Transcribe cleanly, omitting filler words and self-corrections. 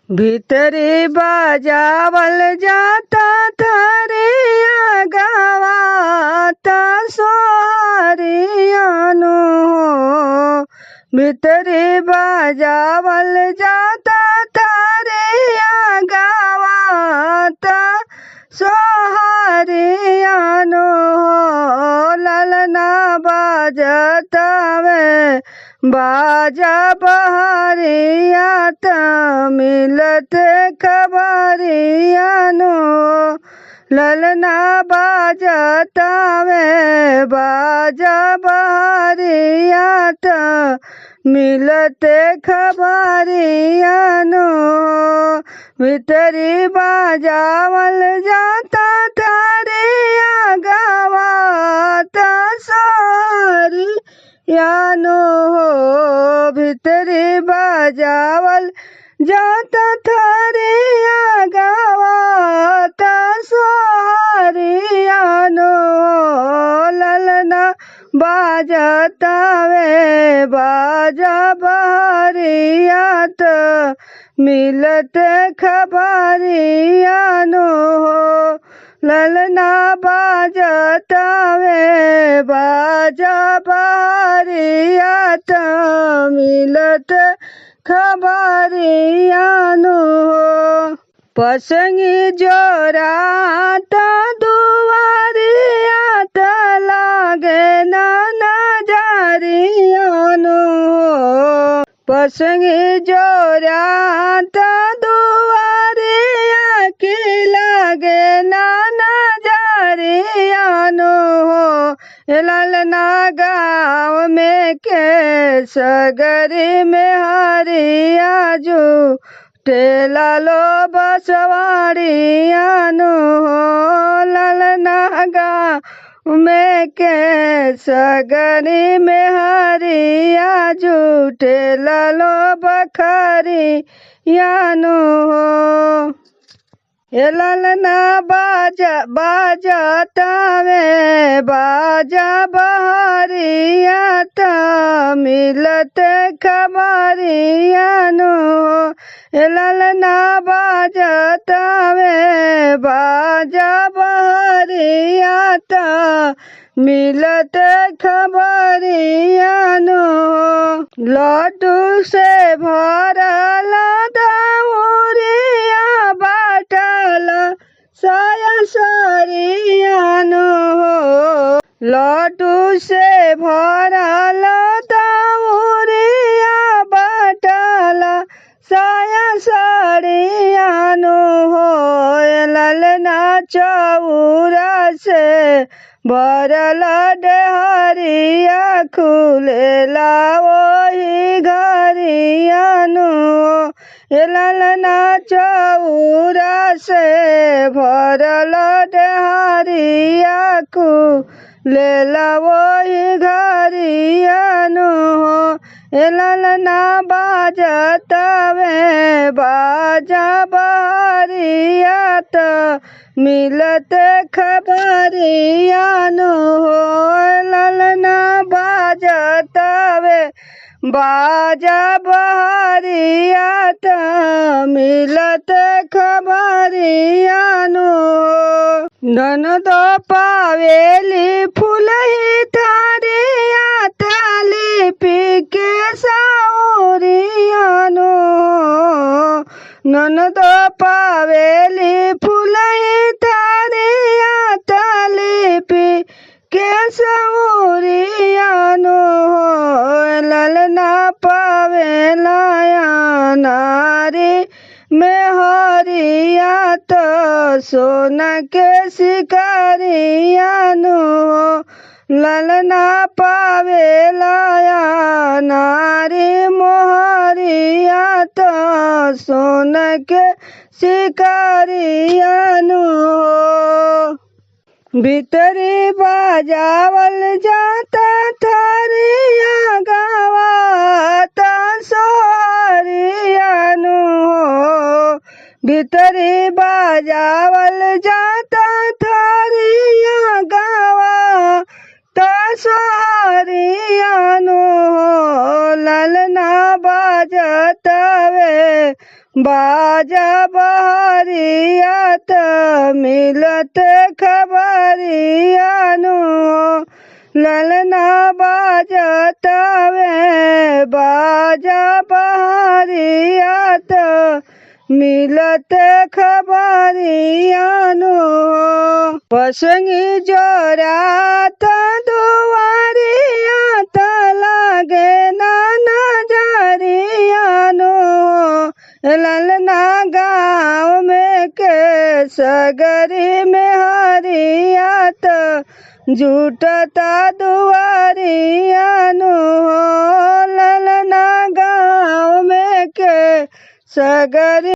भीतरी बाजावल जाता थारे गावाता सोहरियानो भीतरी बाजावल जाता थारे गावाता सोहरियानो ललना बाजता में बाजा बहरिया मिलत खबरियानो ललना बाजता में बाजा बहरिया मिलत खबरियानो भीतरी बाजावल जाता थारे गावाता सोहरी यानो भीतरी बाजावल जाता थारे गावाता सोहरियानो ललना बाजता वे बाजा बहरियात मिलत खबरियानो ललना बाजता वे बाजा बहरियात मिलत खबरियानो पसंगी जोराता दुआरियात लागे ना नजरियानो पसंगी जोराता दुआरिया की लागे ना नजरियानो ललना गाँव में के सगरी में हरिया जू टेला लो बसवाड़ियानो ललना गाँव में के सगरी में हरिया जू टेला लो बखरियानो ललना बाजता में बाजा बहरियात मिलत खबरियानो ललना बाजता में बाजा बहरियात मिलत खबरियानो लड्डू से भरल दौरिया बाटल साया सरियानो लड्डू से भरल दौरिया बाटल साया सरियानो ललना चौरा से भरल डहरिया खुलेला वही घरियानो ललना चौरा से भरल डहरिया खुलेला वही घरियानो ललना बाजता में बाजा बहरियात मिलत खबरियानो ललना बाजता वे बाजा बहरियात मिलत खबरियानो धन दो पावेली फूलही थारिया थाली पी के साउरियानो ननद पावेली फूलही थारिया थाली पी के साउरियानो ललना पावेलाया नारी में हरियात सोना के शिकारियानो ललना पावेलाया नारी मोहरियात सोना के शिकारियानो भीतरी बाजावल जाता थारिया गावाता सोहरियानो भीतरी बाजावल जाता थारिया गावाता सोहरियानो ललना बाजता वे बाजा बहरिया त मिलत खबरियानु ललना बाजतवे बाजा बहरिया त मिलत खबरियानु पसंगी जोरात दुआरिया त लागे ना नजरियानु ललना गाँव में के सगरी में हरियात झूठता दुआरियानु ललना गाँव में के सगरी